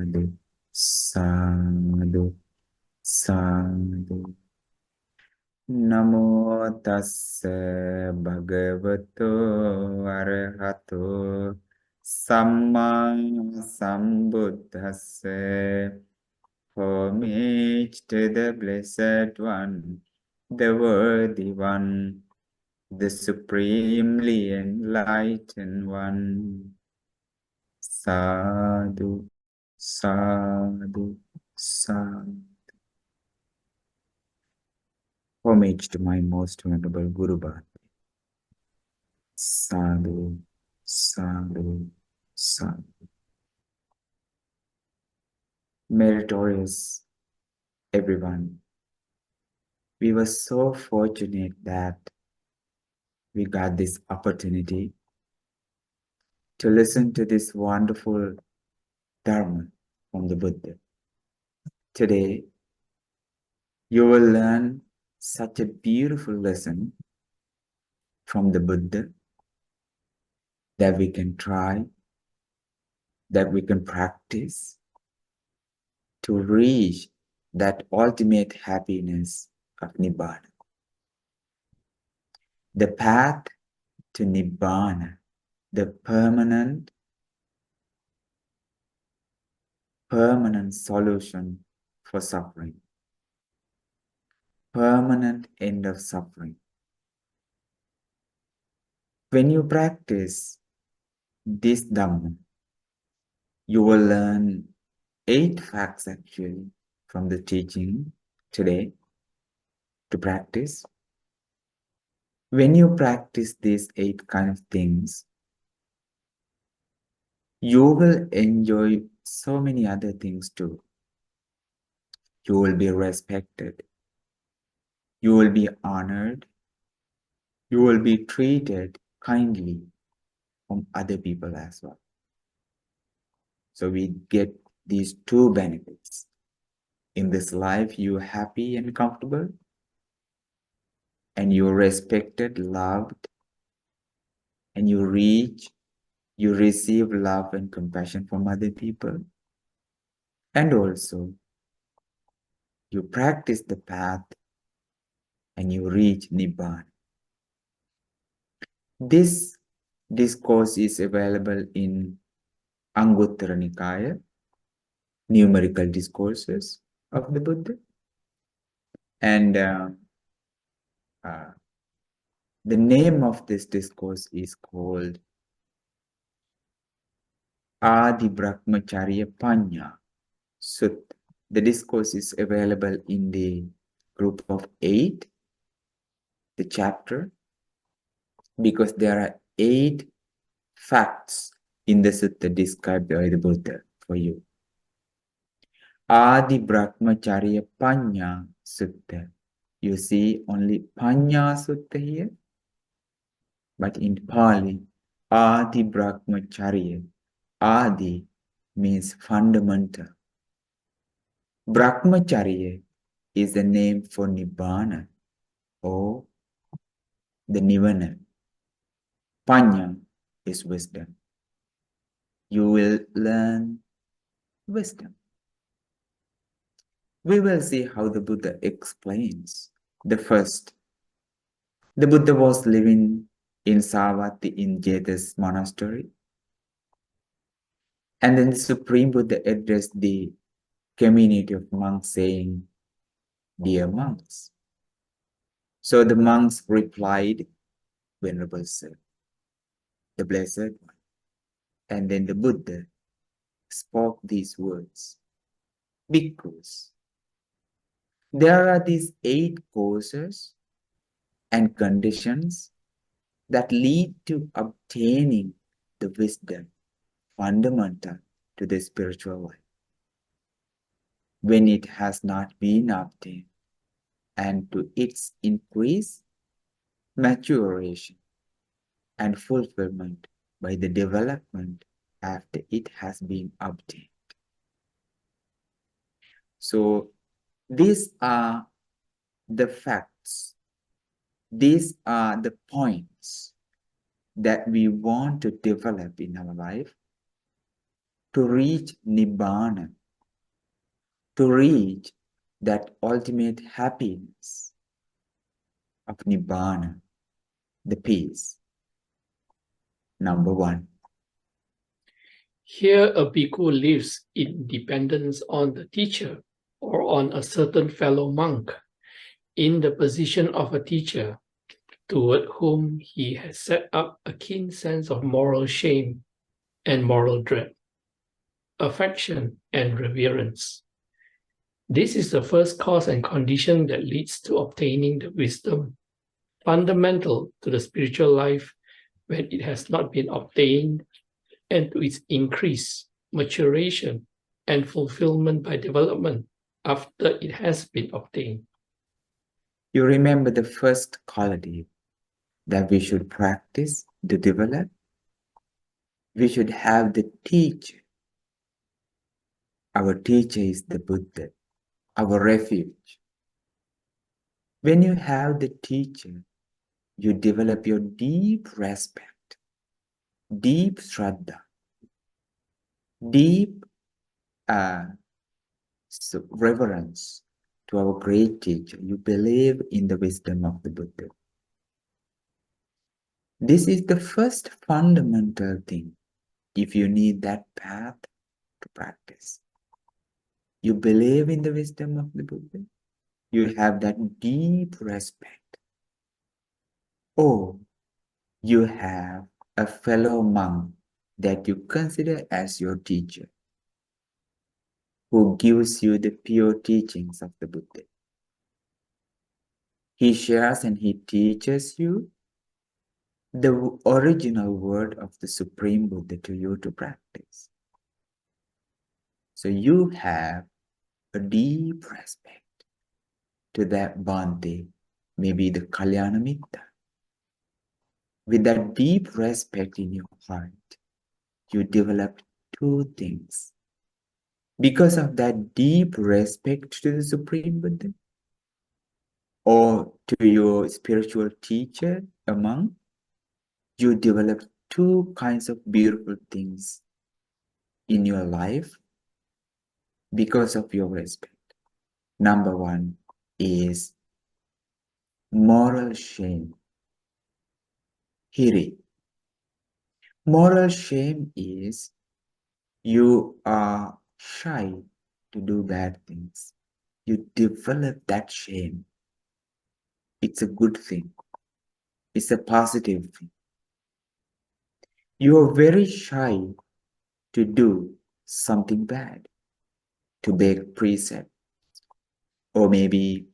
Sadhu, sadhu, sadhu. Namo tassa bhagavato arahato samma sambuddhassa. Homage to the Blessed One, the Worthy One, the Supremely Enlightened One. Sadhu, sadhu, sadhu. Homage to my most venerable Guru Bhakti. Sadhu, sadhu, sadhu. Meritorious everyone. We were so fortunate that we got this opportunity to listen to this wonderful Dharma from the Buddha. Today, you will learn such a beautiful lesson from the Buddha that we can try, that we can practice to reach that ultimate happiness of Nibbana. The path to Nibbana, the permanent solution for suffering, permanent end of suffering. When you practice this Dhamma, you will learn 8 facts actually from the teaching today to practice. When you practice these 8 kind of things, you will enjoy so many other things too. You will be respected. You will be honored. You will be treated kindly from other people as well. So we get these 2 benefits. In this life, you're happy and comfortable, and you're respected, loved, and you receive love and compassion from other people. And also, you practice the path and you reach Nibbana. This discourse is available in Anguttara Nikaya, numerical discourses of the Buddha. And the name of this discourse is called Ādhibrahmacariyapaññāsutta. The discourse is available in the group of 8, the chapter, because there are 8 facts in the sutta described by the Buddha for you. Ādhibrahmacariyapaññāsutta. You see only Paññāsutta here, but in Pali, Ādhibrahmacariya. Adi means fundamental. Brahmacharya is the name for Nibbana, or the Nirvana. Paññā is wisdom. You will learn wisdom. We will see how the Buddha explains. The first, the Buddha was living in Savatthi in Jeta's monastery. And then the Supreme Buddha addressed the community of monks saying, "Dear monks." So the monks replied, "Venerable Sir, the Blessed One." And then the Buddha spoke these words, "Bhikkhus, there are these 8 causes and conditions that lead to obtaining the wisdom fundamental to the spiritual life. When it has not been obtained, and to its increase, maturation, and fulfillment by the development after it has been obtained." So these are the facts. These are the points that we want to develop in our life to reach Nibbana, to reach that ultimate happiness of Nibbana, the peace. Number one. Here a bhikkhu lives in dependence on the teacher or on a certain fellow monk in the position of a teacher, toward whom he has set up a keen sense of moral shame and moral dread, affection and reverence. This is the first cause and condition that leads to obtaining the wisdom fundamental to the spiritual life when it has not been obtained, and to its increase, maturation, and fulfillment by development after it has been obtained. You remember the first quality that we should practice to develop? We should have the teacher. Our teacher is the Buddha, our refuge. When you have the teacher, you develop your deep respect, deep shraddha, deep reverence to our great teacher. You believe in the wisdom of the Buddha. This is the first fundamental thing if you need that path to practice. You believe in the wisdom of the Buddha. You have that deep respect. Or you have a fellow monk that you consider as your teacher, who gives you the pure teachings of the Buddha. He shares and he teaches you the original word of the Supreme Buddha to you to practice. So you have a deep respect to that Bhante, maybe the Kalyana Mitta. With that deep respect in your heart, you develop two things. Because of that deep respect to the Supreme Buddha, or to your spiritual teacher, a monk, you develop two kinds of beautiful things in your life because of your respect. Number one is moral shame. Hiri. Moral shame is you are shy to do bad things. You develop that shame. It's a good thing. It's a positive thing. You are very shy to do something bad, to break precept, or maybe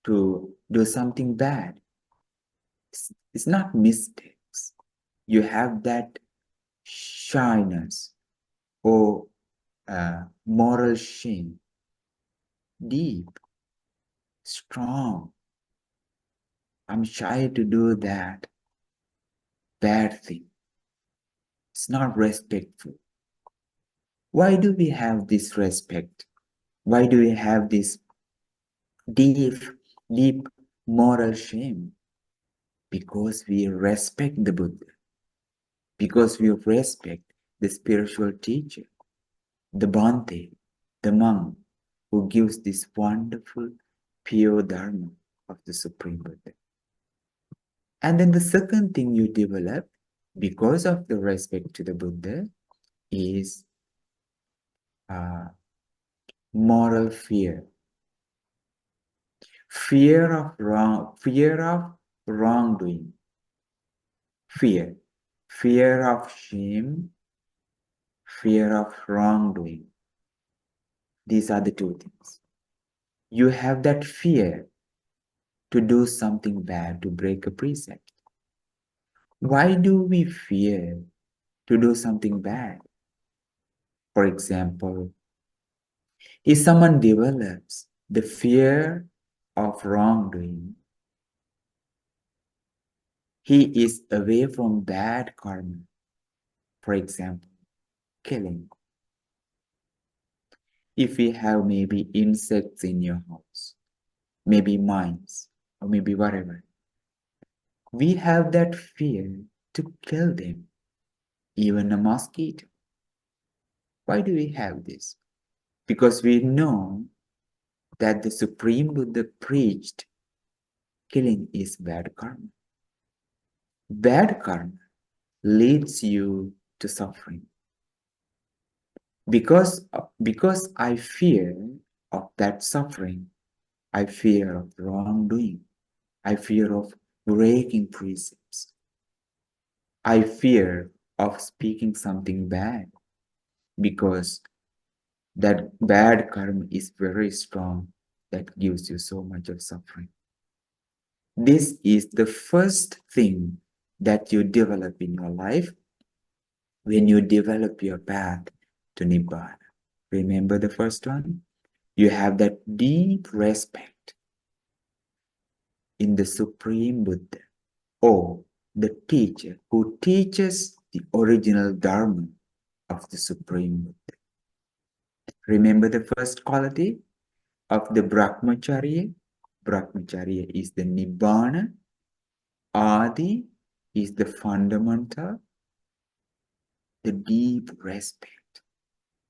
to do something bad. It's not mistakes. You have that shyness or moral shame, deep, strong. I'm shy to do that bad thing. It's not respectful. Why do we have this respect? Why do we have this deep moral shame? Because we respect the Buddha. Because we respect the spiritual teacher, the Bhante, the monk, who gives this wonderful, pure Dharma of the Supreme Buddha. And then the second thing you develop, because of the respect to the Buddha, is moral fear. Fear of wrongdoing. Fear of shame, fear of wrongdoing. These are the two things. You have that fear to do something bad, to break a precept. Why do we fear to do something bad? For example, if someone develops the fear of wrongdoing, he is away from bad karma. For example, killing. If we have maybe insects in your house, maybe mice, or maybe whatever, we have that fear to kill them, even a mosquito. Why do we have this? Because we know that the Supreme Buddha preached killing is bad karma. Bad karma leads you to suffering. Because I fear of that suffering, I fear of wrongdoing. I fear of breaking precepts. I fear of speaking something bad because that bad karma is very strong that gives you so much of suffering. This is the first thing that you develop in your life when you develop your path to Nibbana. Remember the first one? You have that deep respect in the Supreme Buddha or the teacher who teaches the original Dharma of the Supreme Buddha. Remember the first quality of the Brahmacharya? Brahmacharya is the Nibbana. Adi is the fundamental, the deep respect.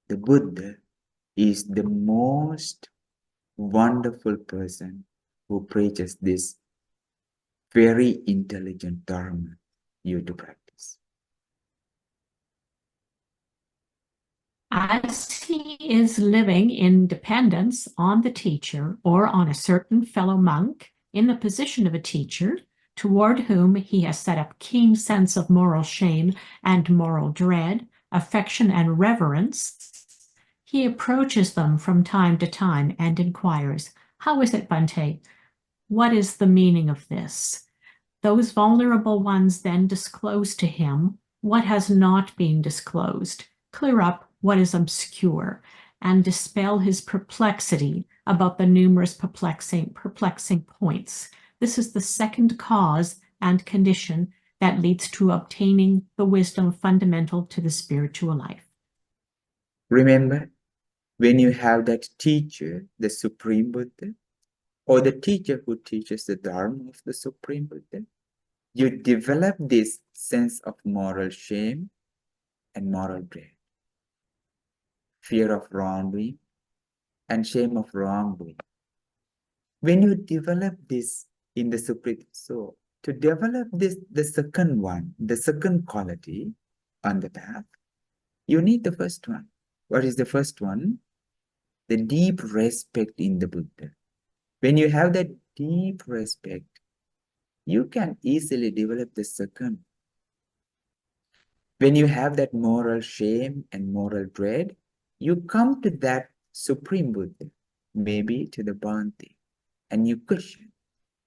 The Buddha is the most wonderful person who preaches this very intelligent Dharma you to practice. As he is living in dependence on the teacher or on a certain fellow monk in the position of a teacher, toward whom he has set up keen sense of moral shame and moral dread, affection and reverence, he approaches them from time to time and inquires, "How is it, Bhante? What is the meaning of this?" Those vulnerable ones then disclose to him what has not been disclosed, clear up what is obscure, and dispel his perplexity about the numerous perplexing points. This is the second cause and condition that leads to obtaining the wisdom fundamental to the spiritual life. Remember, when you have that teacher, the Supreme Buddha, or the teacher who teaches the Dharma of the Supreme Buddha, you develop this sense of moral shame and moral dread. Fear of wrongdoing and shame of wrongdoing. When you develop this in the Supreme, so to develop this, the second one, the second quality on the path, you need the first one. What is the first one? The deep respect in the Buddha. When you have that deep respect, you can easily develop the second. When you have that moral shame and moral dread, you come to that Supreme Buddha, maybe to the Bhante, and you question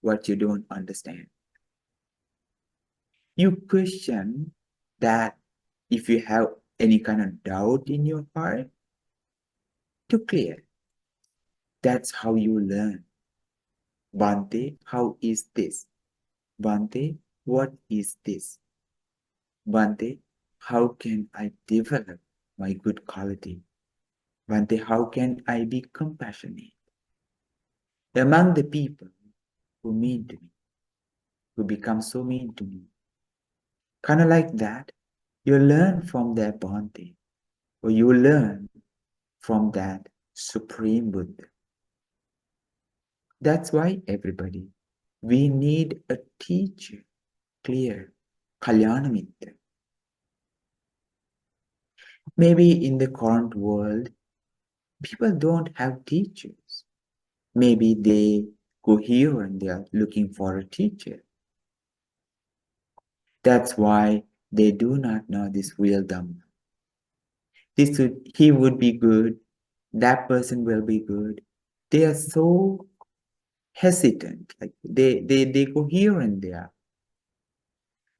what you don't understand. You question that if you have any kind of doubt in your heart, to clear. That's how you learn. Bhante, how is this? Bhante, what is this? Bhante, how can I develop my good quality? Bhante, how can I be compassionate? Among the people who mean to me, who become so mean to me, kind of like that, you learn from that Bhante, or you learn from that Supreme Buddha. That's why everybody, we need a teacher, clear, Kalyanamitra. Maybe in the current world, people don't have teachers. Maybe they go here and they are looking for a teacher. That's why they do not know this real Dhamma. He would be good, that person will be good. They are so hesitant, like they go here and there.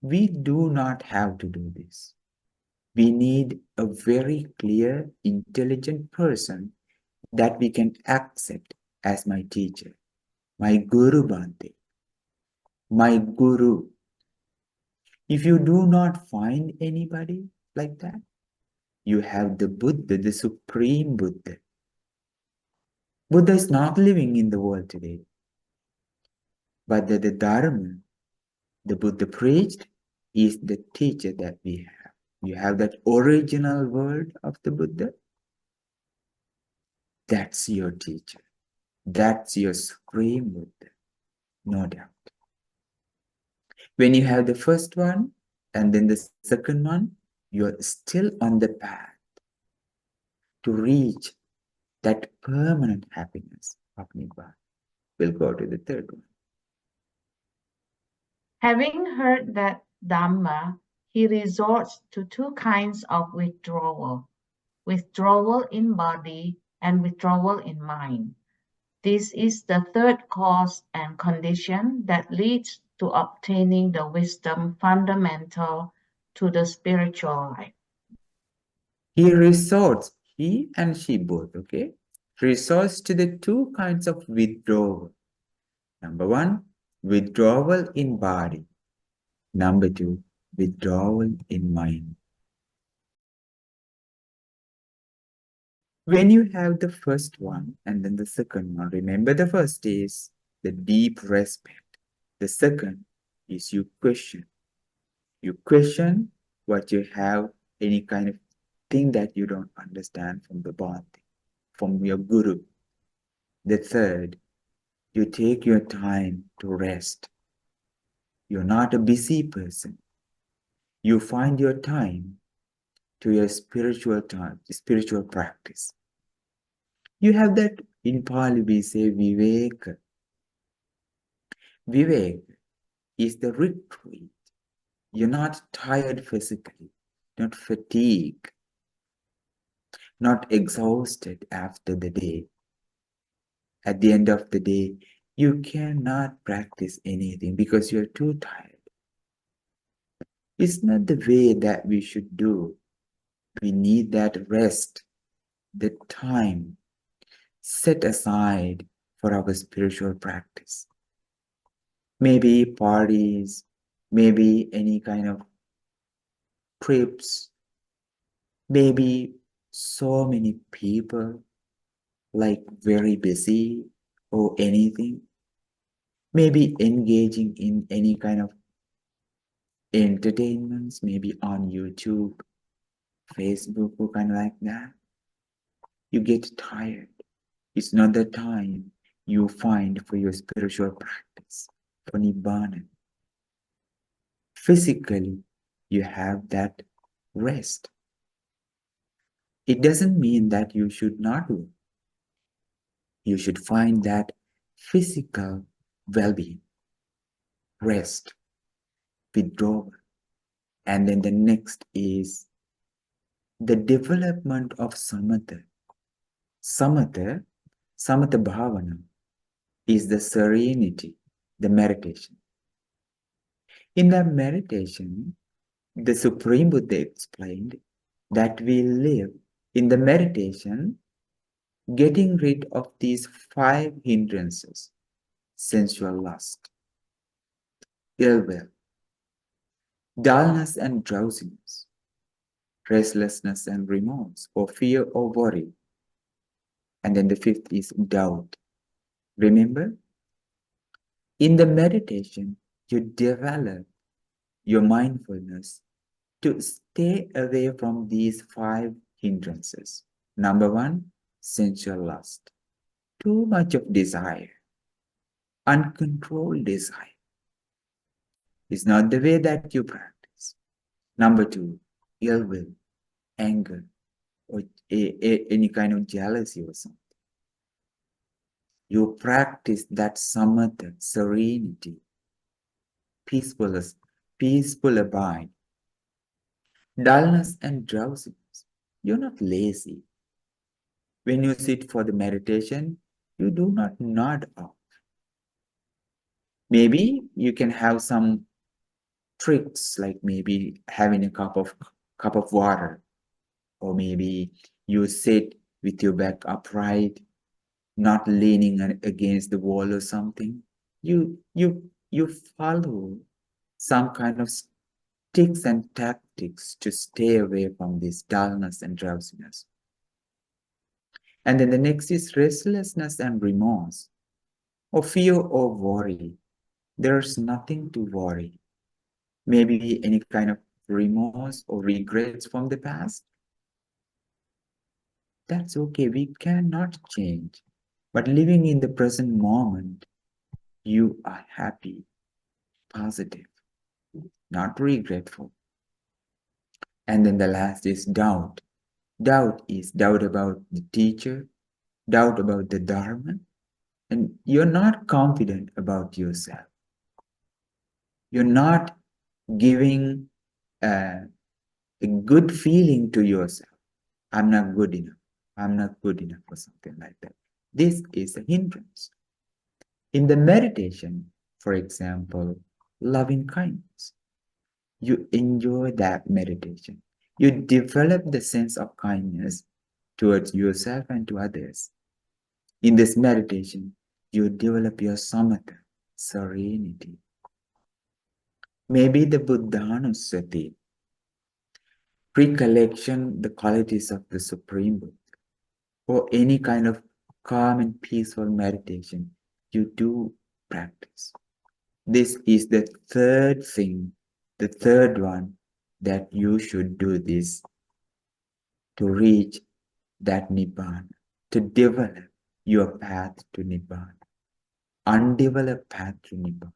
We do not have to do this. We need a very clear, intelligent person that we can accept as my teacher, my Guru Bhante, my Guru. If you do not find anybody like that, you have the Buddha, the Supreme Buddha. Buddha is not living in the world today. But the Dharma the Buddha preached is the teacher that we have. You have that original word of the Buddha. That's your teacher. That's your supreme Buddha, no doubt. When you have the first one and then the second one, you're still on the path to reach that permanent happiness of Nibbana. We'll go to the third one. Having heard that Dhamma, he resorts to two kinds of withdrawal in body and withdrawal in mind. This is the third cause and condition that leads to obtaining the wisdom fundamental to the spiritual life. He resorts, he and she both, okay? Resorts to the two kinds of withdrawal. Number one, withdrawal in body. Number two, withdrawal in mind. When you have the first one and then the second one, remember the first is the deep respect. The second is you question. You question what you have, any kind of thing that you don't understand from the Bhante, from your Guru. The third, you take your time to rest. You're not a busy person. You find your time to your spiritual practice. You have that, in Pali we say Viveka. Viveka is the retreat. You're not tired physically, not fatigued, not exhausted after the day. At the end of the day, you cannot practice anything because you're too tired. It's not the way that we should do. We need that rest, the time set aside for our spiritual practice. Maybe parties, maybe any kind of trips, maybe so many people, like very busy or anything. Maybe engaging in any kind of entertainments, maybe on YouTube, Facebook, or kind of like that. You get tired. It's not the time you find for your spiritual practice, for Nibbana. Physically, you have that rest. It doesn't mean that you should not work. You should find that physical well-being, rest, withdrawal. And then the next is the development of samatha. Samatha bhavana is the serenity, the meditation. In that meditation, the Supreme Buddha explained that we live in the meditation getting rid of these 5 hindrances: sensual lust, ill will, dullness and drowsiness, restlessness and remorse, or fear or worry. And then the 5th is doubt. Remember, in the meditation, you develop your mindfulness to stay away from these 5 hindrances. Number 1, sensual lust. Too much of desire, uncontrolled desire. It's not the way that you practice. Number 2, ill will, anger, or any kind of jealousy or something. You practice that samatha, serenity, peaceful abide. Dullness and drowsiness. You're not lazy. When you sit for the meditation, you do not nod off. Maybe you can have some tricks, like maybe having a cup of water, or maybe you sit with your back upright, not leaning against the wall or something. You follow some kind of tricks and tactics to stay away from this dullness and drowsiness. And then the next is restlessness and remorse, or fear or worry. There's nothing to worry. Maybe any kind of remorse or regrets from the past? That's okay, we cannot change. But living in the present moment, you are happy, positive, not regretful. And then the last is doubt. Doubt is doubt about the teacher, doubt about the Dharma, and you're not confident about yourself. You're not giving a good feeling to yourself. I'm not good enough. I'm not good enough or something like that. This is a hindrance. In the meditation, for example, loving kindness, you enjoy that meditation. You develop the sense of kindness towards yourself and to others. In this meditation, you develop your samatha, serenity. Maybe the Buddhanussati, recollection, the qualities of the Supreme Buddha, or any kind of calm and peaceful meditation you do practice. This is the third thing, the third one that you should do this to reach that Nibbana, to develop your path to Nibbana, undeveloped path to Nibbana.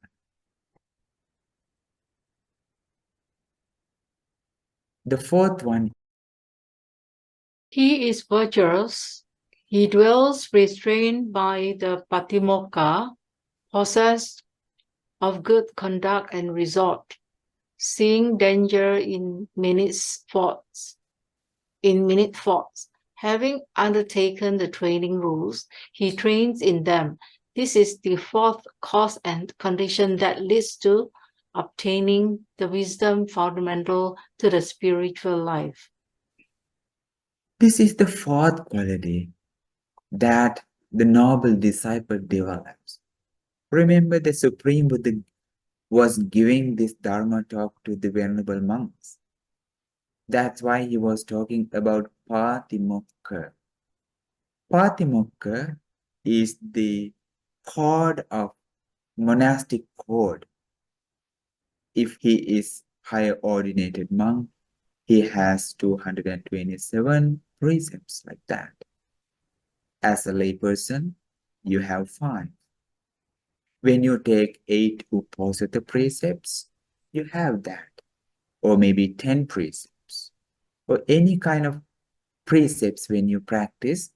The fourth one, he is virtuous. He dwells restrained by the patimokkha, possessed of good conduct and resort, seeing danger in minute thoughts. Having undertaken the training rules, he trains in them. This is the fourth cause and condition that leads to obtaining the wisdom fundamental to the spiritual life. this is the fourth quality that the noble disciple develops. Remember, the Supreme Buddha was giving this Dharma talk to the venerable monks. That's why he was talking about Patimokka. Patimokka is the code of monastic code. If he is higher ordinated monk, he has 227 precepts like that. As a layperson, you have 5. When you take 8 Uposatha precepts, you have that. Or maybe 10 precepts. Or any kind of precepts when you practice.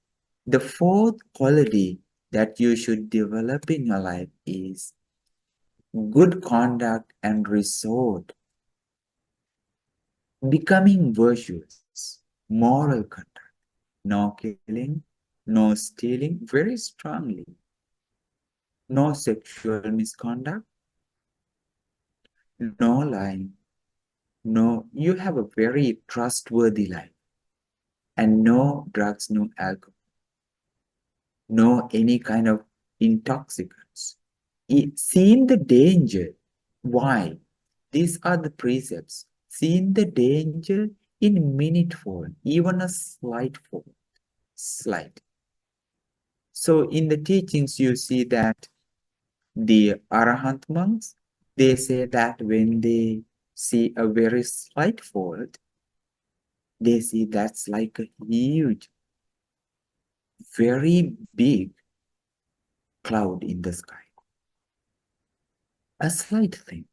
The fourth quality that you should develop in your life is good conduct and resort. Becoming virtuous, moral conduct, no killing, no stealing, very strongly, no sexual misconduct, no lying, no, you have a very trustworthy life, and no drugs, no alcohol, no any kind of intoxicants. Seeing the danger, why? These are the precepts. Seeing the danger in minute form, even a slight form, slight. So in the teachings, you see that the Arahant monks, they say that when they see a very slight fault, they see that's like a huge, very big cloud in the sky. A slight thing,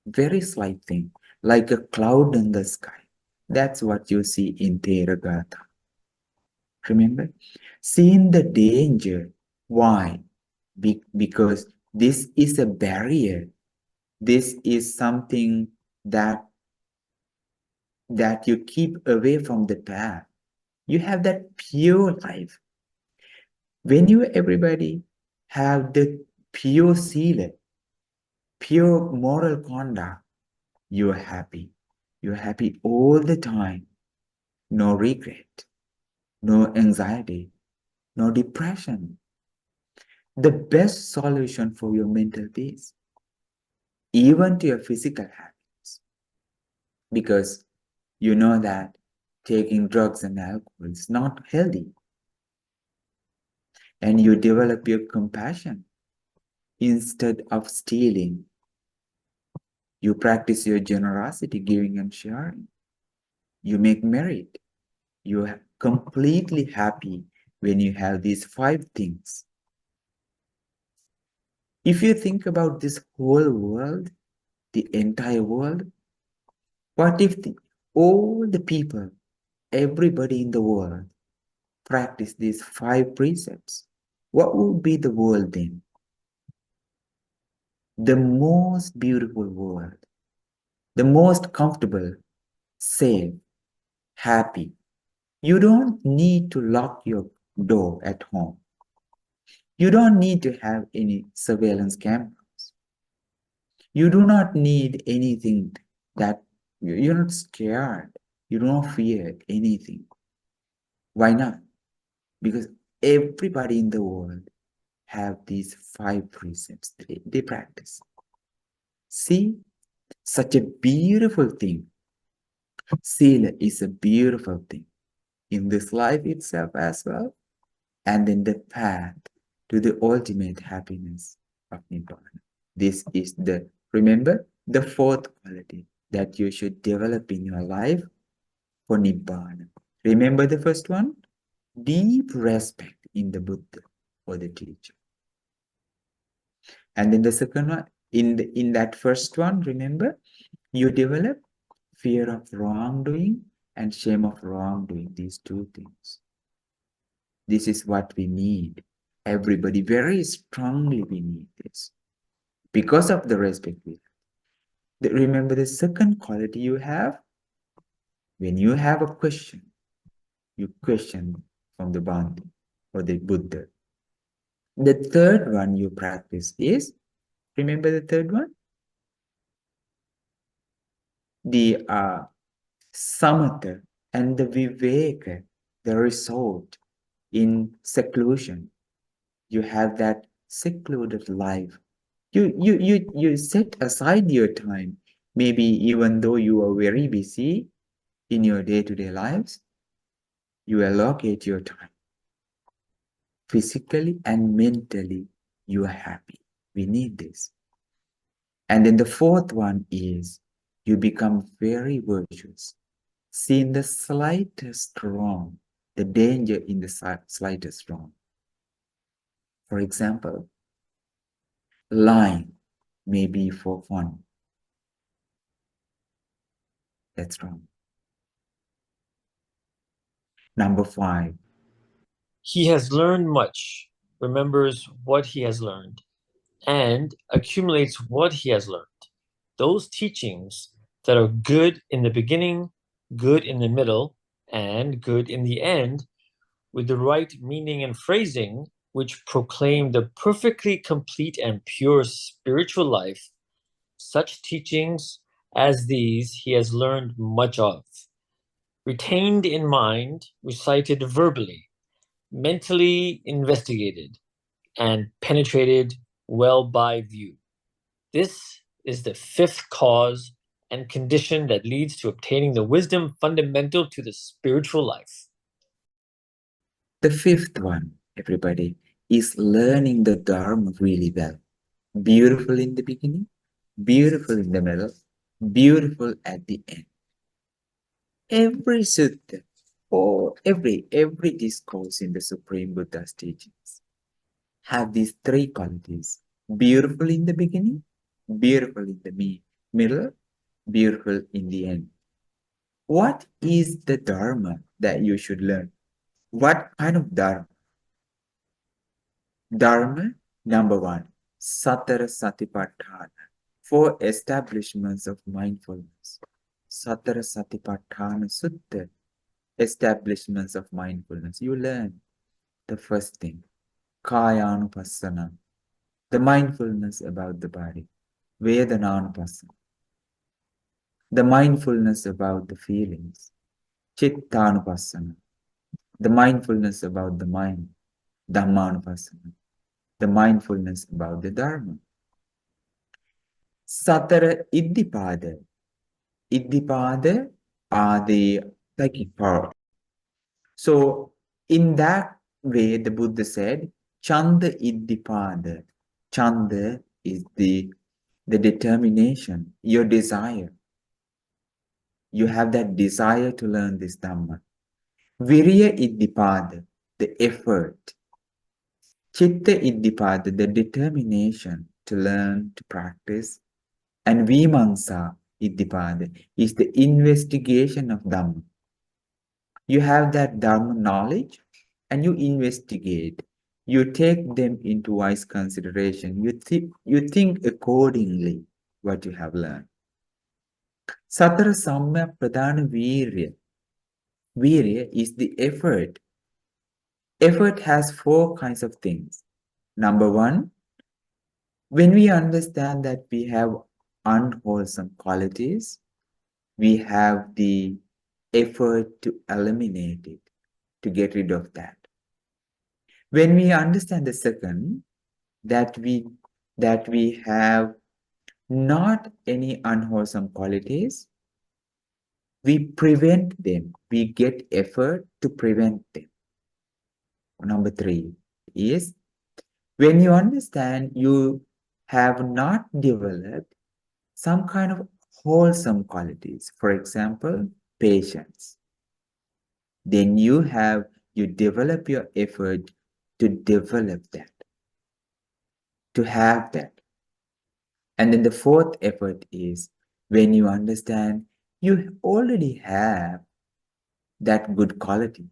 very slight thing, like a cloud in the sky. That's what you see in Theravada. Remember? Seeing the danger. Why? Because this is a barrier. This is something that you keep away from the path. You have that pure life. When you everybody have the pure sila, pure moral conduct, you are happy. You're happy all the time. No regret, no anxiety, no depression. The best solution for your mental peace, even to your physical happiness. Because you know that taking drugs and alcohol is not healthy. And you develop your compassion instead of stealing, You practice your generosity, giving and sharing. You make merit. You are completely happy when you have these 5 things. If you think about this whole world, the entire world, what if all the people, everybody in the world, practice these 5 precepts? What would be the world then? The most beautiful world, the most comfortable, safe, happy. You don't need to lock your door at home. You don't need to have any surveillance cameras. You do not need anything that you're not scared. You don't fear anything. Why not? Because everybody in the world have these 5 precepts they practice. See, such a beautiful thing. Sila is a beautiful thing in this life itself as well, and in the path to the ultimate happiness of Nibbana. This is remember, the 4th quality that you should develop in your life for Nibbana. Remember the first one? Deep respect in the Buddha or the teacher. And then the second one, in that first one, remember, you develop fear of wrongdoing and shame of wrongdoing, these 2 things. This is what we need. Everybody, very strongly we need this. Because of the respect we have. Remember the second quality you have? When you have a question, you question from the Bhante or the Buddha. The third one you practice is, remember the third one? The samatha and the viveka, the result in seclusion. You have that secluded life. You set aside your time. Maybe even though you are very busy in your day-to-day lives, you allocate your time. Physically and mentally, you are happy. We need this. And then the 4th one is, you become very virtuous. See in the slightest wrong, the danger in the slightest wrong. For example, lying may be for fun. That's wrong. Number 5. He has learned much, remembers what he has learned, and accumulates what he has learned. Those teachings that are good in the beginning, good in the middle, and good in the end, with the right meaning and phrasing, which proclaim the perfectly complete and pure spiritual life, such teachings as these he has learned much of, retained in mind, recited verbally, mentally investigated, and penetrated well by view. This is the 5th cause and condition that leads to obtaining the wisdom fundamental to the spiritual life. The 5th one, everybody, is learning the Dharma really well. Beautiful in the beginning, beautiful in the middle, beautiful at the end. Every sutta or every discourse in the Supreme Buddha's teachings have these 3 qualities. Beautiful in the beginning, beautiful in the middle, beautiful in the end. What is the Dharma that you should learn? What kind of Dharma? Dharma, number 1, Satara Satipatthana, 4 establishments of mindfulness. Satara Satipatthana Sutta, establishments of mindfulness. You learn the first thing, Kayanupassana, the mindfulness about the body. Vedananupassana, the mindfulness about the feelings. Chittanupassana, the mindfulness about the mind. Dhammanupassana, the mindfulness about the Dharma. Satara Iddhipada. Iddhipada are the psychic power. So in that way, the Buddha said, Chanda Iddhipada. Chanda is the the determination, your desire. You have that desire to learn this Dhamma. Viriya Iddhipada, the effort. Chitta Iddhipada, the determination to learn, to practice. And Vimamsa Iddhipada is the investigation of Dhamma. You have that Dhamma knowledge and you investigate. You take them into wise consideration. You think accordingly what you have learned. Satara Samya Pradhana Virya. Virya is the effort. Effort has 4 kinds of things. Number 1, when we understand that we have unwholesome qualities, we have the effort to eliminate it, to get rid of that. When we understand the second, that we have not any unwholesome qualities, we prevent them. We get effort to prevent them. Number 3 is, when you understand you have not developed some kind of wholesome qualities, for example, patience, then you develop your effort to develop that, to have that. And then the 4th effort is, when you understand you already have that good quality,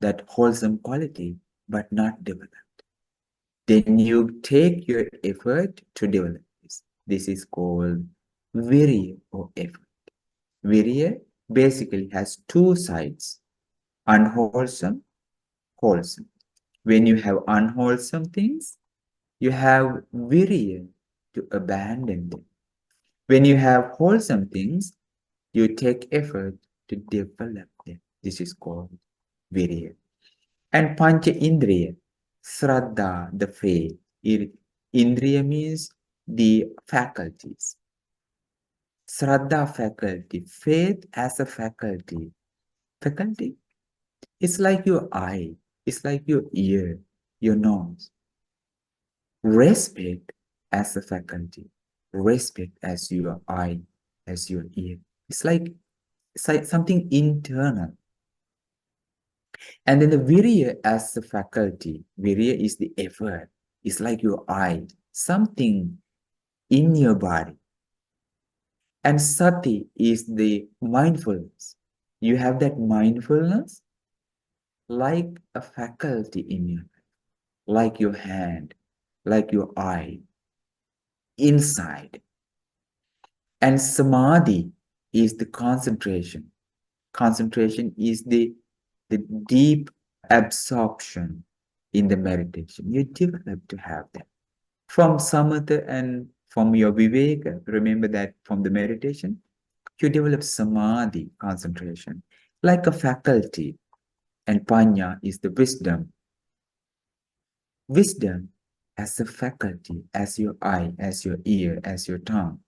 that wholesome quality, but not developed, then you take your effort to develop this. This is called virya or effort. Virya basically has 2 sides, unwholesome, wholesome. When you have unwholesome things, you have virya to abandon them. When you have wholesome things, you take effort to develop them. This is called virya. And pancha indriya, Shraddha, the faith. Indriya means the faculties. Shraddha, faculty. Faith as a faculty. Faculty? It's like your eye. It's like your ear, your nose. Respect as a faculty. Respect as your eye, as your ear. It's like something internal. And then the virya as a faculty. Virya is the effort. It's like your eye, something in your body. And sati is the mindfulness. You have that mindfulness like a faculty in you, like your hand, like your eye, inside. And samadhi is the concentration. Concentration is the deep absorption in the meditation. You develop to have that. From samatha and from your viveka, remember that from the meditation, you develop samadhi, concentration, like a faculty. And paññā is the wisdom. Wisdom as a faculty, as your eye, as your ear, as your tongue.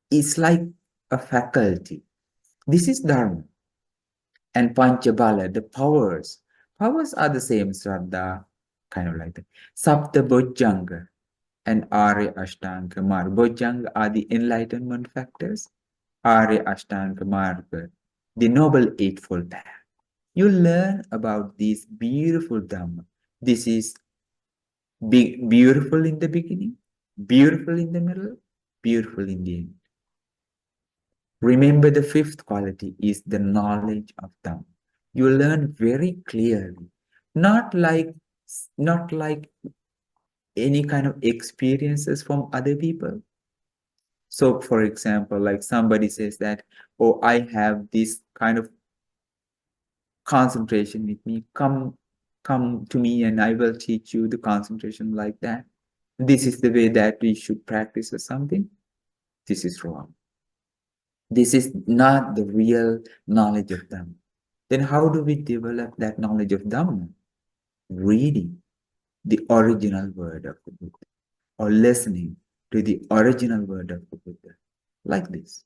It's like a faculty. This is dharma. And panchabala, the powers. Powers are the same, Shraddha, kind of like that. Sapta bojjhanga and Arya Ashtanga Marga. Bojjhanga are the enlightenment factors. Arya Ashtanga Marga, the Noble Eightfold Path. You learn about this beautiful Dhamma. This is beautiful in the beginning, beautiful in the middle, beautiful in the end. Remember, the 5th quality is the knowledge of Dhamma. You learn very clearly, not like any kind of experiences from other people. So, for example, like somebody says that, oh, I have this kind of concentration with me. Come to me and I will teach you the concentration like that. This is the way that we should practice or something. This is wrong. This is not the real knowledge of Dhamma. Then how do we develop that knowledge of Dhamma? Reading the original word of the Buddha or listening to the original word of the Buddha. Like this.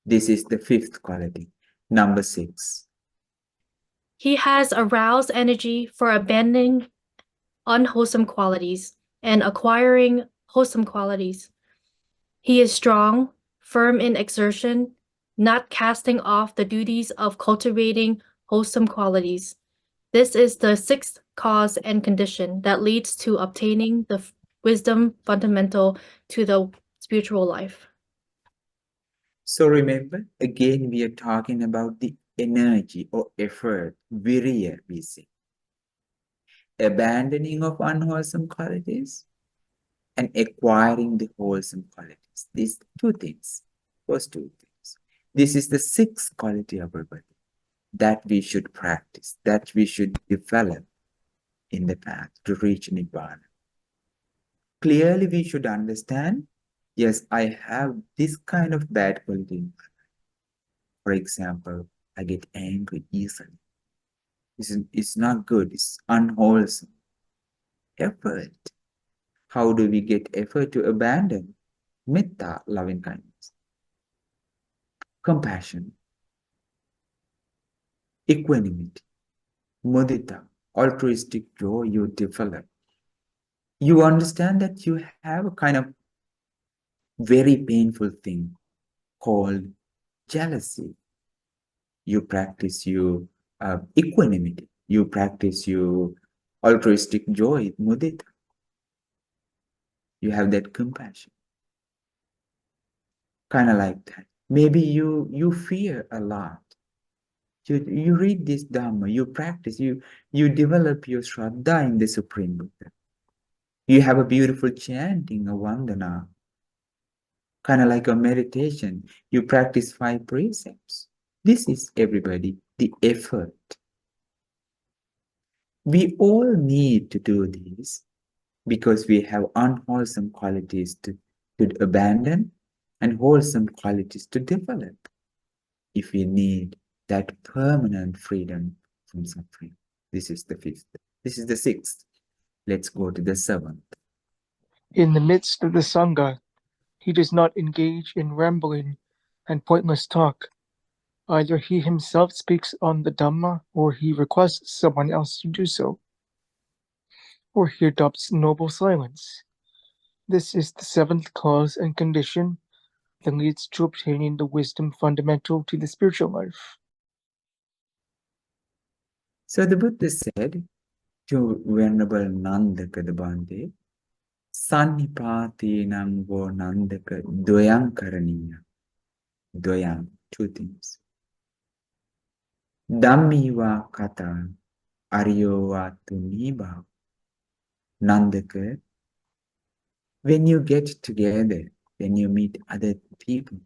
This is the 5th quality. Number 6. He has aroused energy for abandoning unwholesome qualities and acquiring wholesome qualities. He is strong, firm in exertion, not casting off the duties of cultivating wholesome qualities. This is the sixth cause and condition that leads to obtaining the wisdom fundamental to the spiritual life. So remember, again, we are talking about the energy or effort, virya, we say. Abandoning of unwholesome qualities and acquiring the wholesome qualities. These two things, first two things. This is the sixth quality of our body that we should practice, that we should develop in the path to reach Nibbana. Clearly, we should understand, yes, I have this kind of bad quality in my life. For example, I get angry easily. It's not good, it's unwholesome. Effort. How do we get effort to abandon? Metta, loving kindness. Compassion. Equanimity. Mudita, altruistic joy you develop. You understand that you have a kind of very painful thing called jealousy. You practice your equanimity. You practice your altruistic joy, mudita. You have that compassion. Kind of like that. Maybe you fear a lot. You read this Dhamma, you practice, you develop your Shraddha in the Supreme Buddha. You have a beautiful chanting, a Vandana, kind of like a meditation. You practice 5 precepts. This is, everybody, the effort. We all need to do this because we have unwholesome qualities to abandon and wholesome qualities to develop if we need that permanent freedom from suffering. This is the 5th. This is the 6th. Let's go to the 7th. In the midst of the Sangha, he does not engage in rambling and pointless talk. Either he himself speaks on the Dhamma, or he requests someone else to do so, or he adopts noble silence. This is the 7th cause and condition that leads to obtaining the wisdom fundamental to the spiritual life. So the Buddha said to Venerable Nandaka the Bhante, Sannipati Nambo Nandaka Dvayam Karaniya. Dvayam, 2 things. Dhammiva Kata Ariyova Tuniba. Nandaka, when you get together, when you meet other people,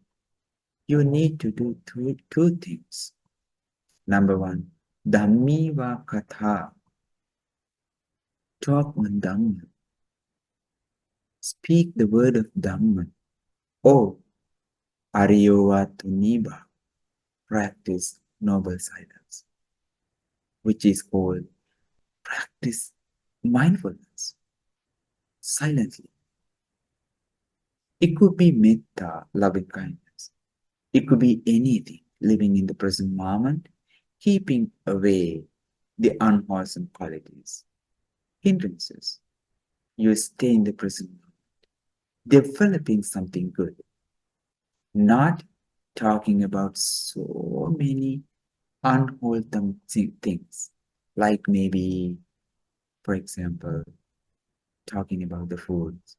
you need to do two things. Number 1, Dhammiva Katha. Talk on Dhamma. Speak the word of Dhamma. Or Ariyova Tuniba. Practice noble silence, which is called practice mindfulness silently. It could be metta, loving kindness. It could be anything, living in the present moment, keeping away the unwholesome qualities, hindrances. You stay in the present moment, developing something good, not talking about so many unwholesome things, like maybe, for example, talking about the foods,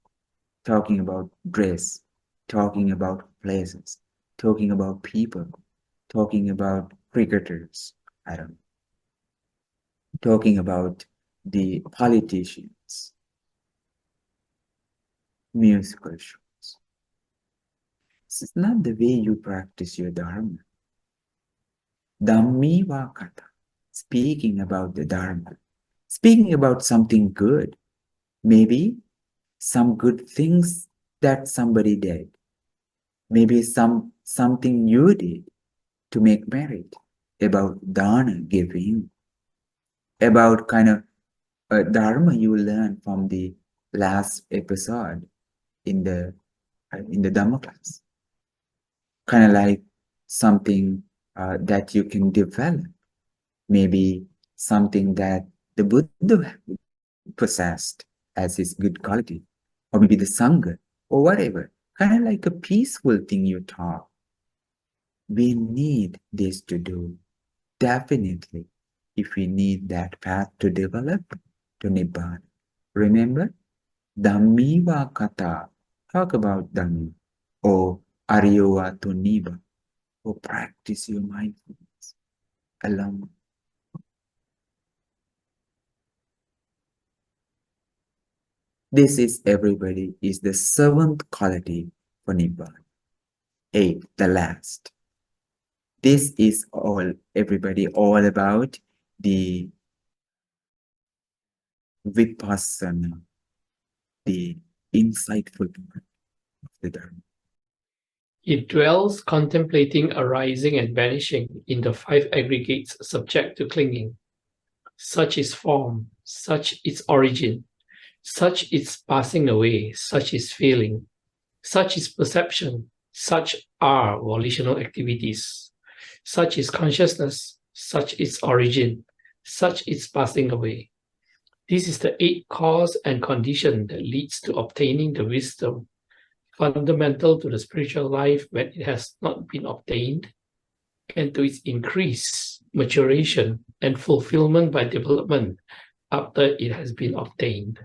talking about dress, talking about places, talking about people, talking about cricketers, I don't know, talking about the politicians, musical shows. This is not the way you practice your Dharma. Dhammiva Kata, speaking about the Dharma, speaking about something good, maybe some good things that somebody did, maybe something you did to make merit, about dana, giving, about kind of Dharma you learned from the last episode in the Dhamma class. Kind of like something that you can develop, maybe something that the Buddha possessed as his good quality, or maybe the Sangha, or whatever kind of like a peaceful thing you talk. We need this to do. Definitely, if we need that path to develop to Nibbana. Remember, Dhammiva Kata, talk about Dhammi, or Ariyowa to Nibbana, or practice your mindfulness alone. This is everybody is the seventh quality for Nibbana. 8, the last. This is everybody all about the Vipassana, the insightful part of the Dharma. It dwells contemplating arising and vanishing in the 5 aggregates subject to clinging. Such is form, such its origin, such its passing away, such is feeling, such is perception, such are volitional activities, such is consciousness, such its origin, such its passing away. This is the 8 cause and condition that leads to obtaining the wisdom, fundamental to the spiritual life when it has not been obtained, and to its increase, maturation, and fulfillment by development after it has been obtained.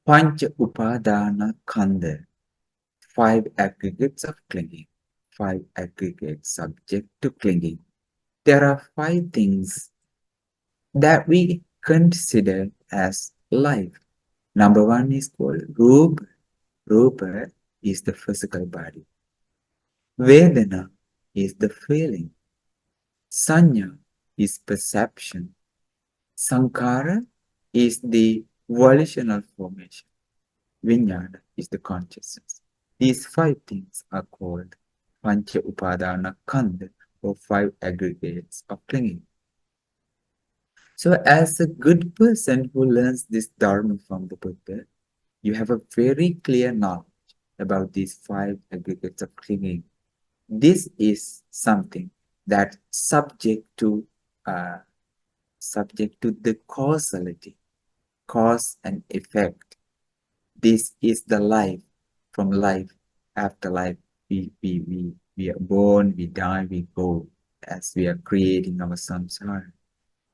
Pancha Upadana Kanda, 5 aggregates of clinging, 5 aggregates subject to clinging. There are 5 things that we consider as life. Number 1 is called Rupa. Rupa is the physical body. Vedana is the feeling. Sanya is perception. Sankhara is the volitional formation. Vijnana is the consciousness. These 5 things are called Pancha Upadana Kanda, or 5 aggregates of clinging. So as a good person who learns this Dharma from the Buddha, you have a very clear knowledge about these 5 aggregates of clinging. This is something that subject to the causality, cause and effect. This is the life. From life, after life, we are born, we die, we go, as we are creating our samsara.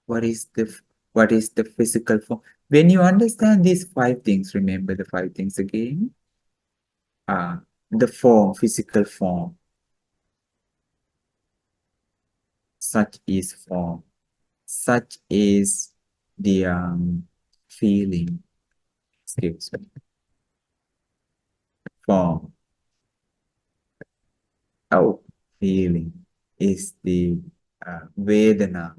What is the physical form? When you understand these 5 things, remember the 5 things again. The form, physical form. Such is form. Such is the feeling. Excuse me. Form. Our feeling is the Vedana.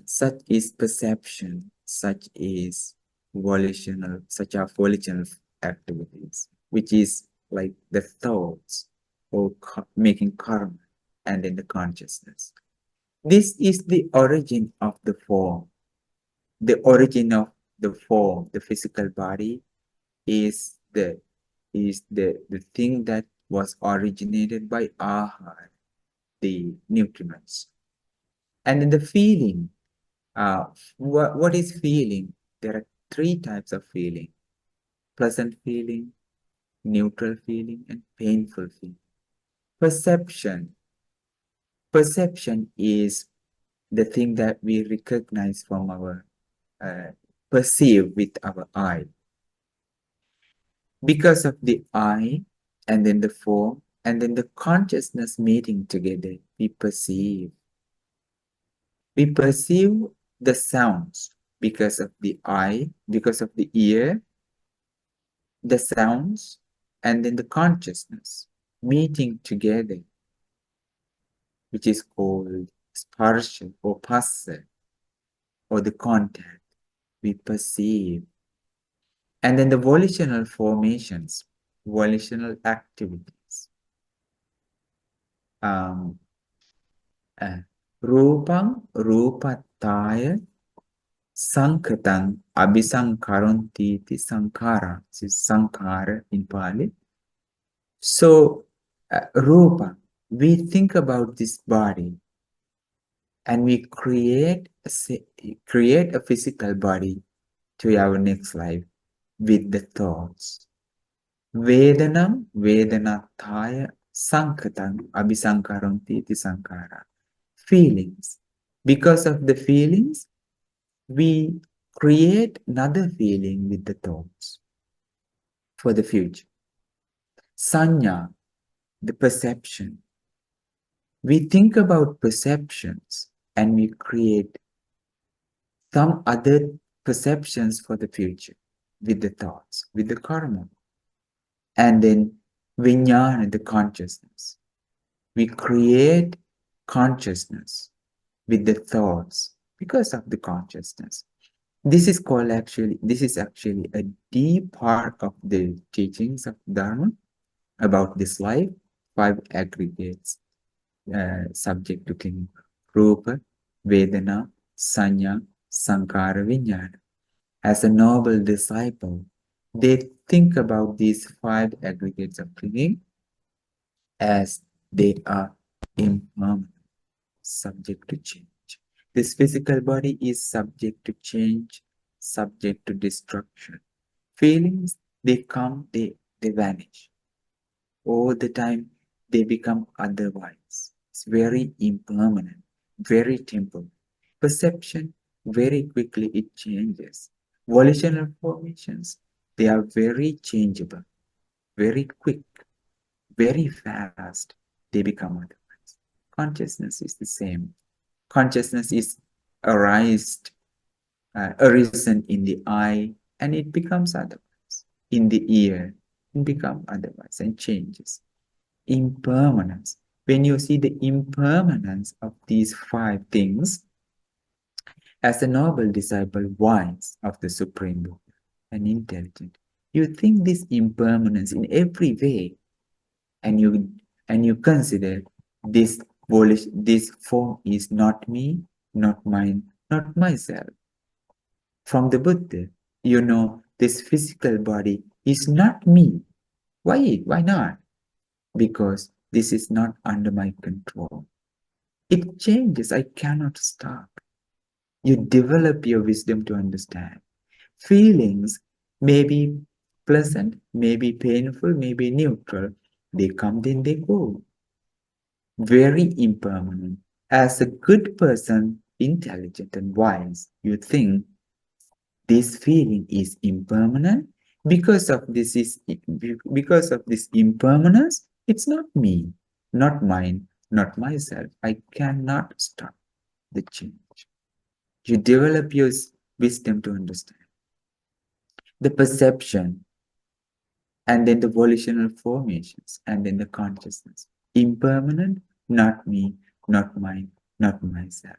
Such is perception, such is volitional, such are volitional activities, which is like the thoughts or making karma, and then the consciousnness. This is the origin of the form. The origin of the form, the physical body, is the thing that was originated by ahara, the nutriments. And then the feeling, what is feeling? There are 3 types of feeling: pleasant feeling, neutral feeling, and painful feeling. Perception is the thing that we recognize from our, perceive with our eye. Because of the eye, and then the form, and then the consciousness meeting together, we perceive. We perceive the sounds because of the eye, because of the ear, the sounds, and then the consciousness meeting together, which is called sparsha or phassa, or the contact. We perceive. And then the volitional formations, volitional activities. Rupam rupataya sankatang abhisankaranti ti sankhara. This is sankhara in Pali. So, rupa, we think about this body, and we create a physical body to our next life with the thoughts. Vedanam vedanathaya sankatang abhisankaranti iti sankara. Feelings. Because of the feelings, we create another feeling with the thoughts for the future. Sanya, the perception. We think about perceptions and we create some other perceptions for the future with the thoughts, with the karma. And then vijnana, the consciousness. We create consciousness with the thoughts because of the consciousness. This is actually a deep part of the teachings of Dharma about this life, 5 aggregates subject to king Rupa, Vedana, Sanya, Sankara, Vijnana. As a noble disciple, they think about these 5 aggregates of clinging as they are impermanent, subject to change. This physical body is subject to change, subject to destruction. Feelings, they come, they vanish. All the time, they become otherwise. It's very impermanent, very temporal. Perception, very quickly it changes. Volitional formations, they are very changeable, very quick, very fast. They become otherwise. Consciousness is the same. Consciousness is arisen in the eye, and it becomes otherwise. In the ear, it becomes otherwise and changes. Impermanence. When you see the impermanence of these 5 things, as a noble disciple, wise of the Supreme Buddha and intelligent, you think this impermanence in every way, and you consider this form is not me, not mine, not myself. From the Buddha, you know this physical body is not me. Why? Why not? Because this is not under my control. It changes. I cannot stop. You develop your wisdom to understand. Feelings may be pleasant, may be painful, may be neutral. They come, then they go. Very impermanent. As a good person, intelligent and wise, you think this feeling is impermanent. Because of this impermanence, it's not me, not mine, not myself. I cannot stop the change. You develop your wisdom to understand the perception, and then the volitional formations, and then the consciousness. Impermanent, not me, not mine, not myself.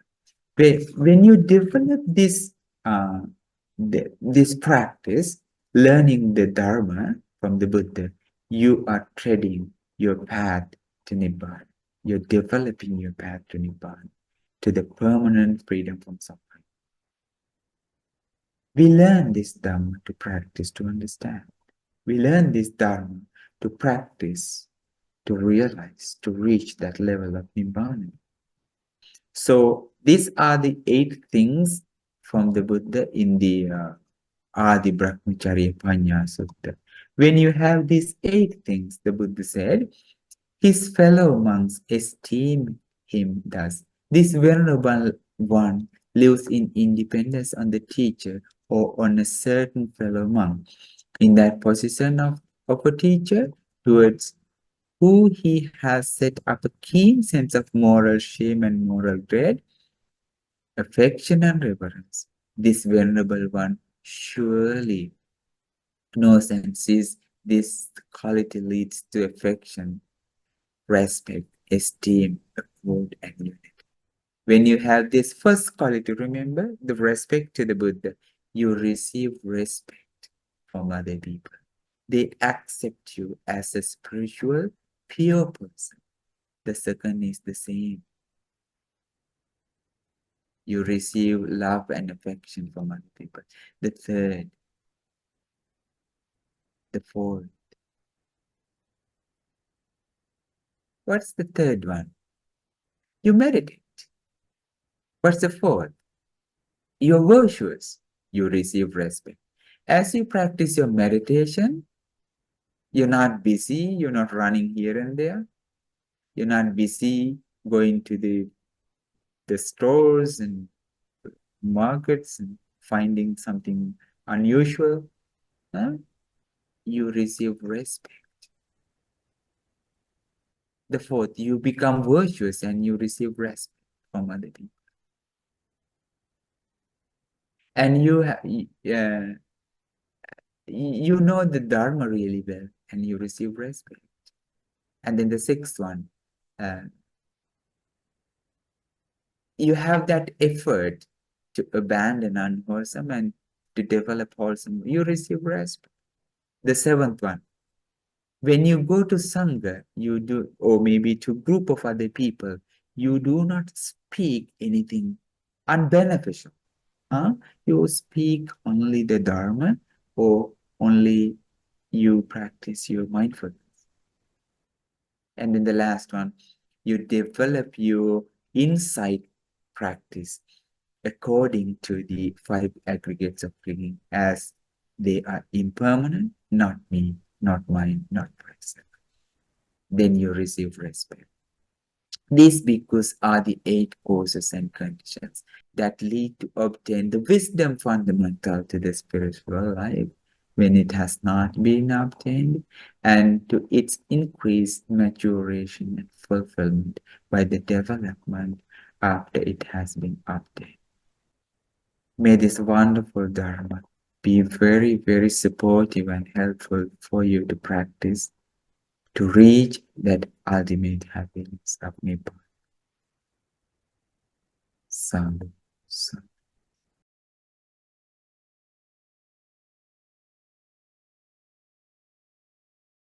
When you develop this practice, learning the Dharma from the Buddha, you are treading your path to Nibbana. You're developing your path to Nibbana, to the permanent freedom from suffering. We learn this Dharma to practice, to understand. We learn this Dharma to practice, to realize, to reach that level of Nibbana. So these are the 8 things from the Buddha in the Ādhibrahmacariyapaññāsutta. When you have these 8 things, the Buddha said, his fellow monks esteem him thus. This venerable one lives in independence on the teacher or on a certain fellow monk. In that position of a teacher towards who he has set up a keen sense of moral shame and moral dread, affection and reverence. This venerable one surely knows and sees this quality leads to affection, respect, esteem, accord, and unity. When you have this first quality, remember the respect to the Buddha, you receive respect from other people. They accept you as a spiritual, pure person. The second is the same. You receive love and affection from other people. The third, the fourth. What's the third one? You meditate. What's the fourth? You're virtuous. You receive respect. As you practice your meditation, You're not busy, you're not running here and there. You're not busy going to the stores and markets and finding something unusual. Huh? You receive respect. The fourth, you become virtuous and you receive respect from other people. And you know the Dharma really well and you receive respect. And then the sixth one, you have that effort to abandon unwholesome and to develop wholesome. You receive respect. The seventh one, when you go to Sangha, you do, or maybe to a group of other people, you do not speak anything unbeneficial. You speak only the Dharma, or only you practice your mindfulness. And then the last one, you develop your insight practice according to the 5 aggregates of clinging, as they are impermanent, not me, not mine, not myself. Then you receive respect. These bhikkhus are the 8 causes and conditions that lead to obtain the wisdom fundamental to the spiritual life when it has not been obtained, and to its increased maturation and fulfillment by the development after it has been obtained. May this wonderful Dharma be very, very supportive and helpful for you to practice to reach that ultimate happiness of Nibbana. Sadhu, sadhu.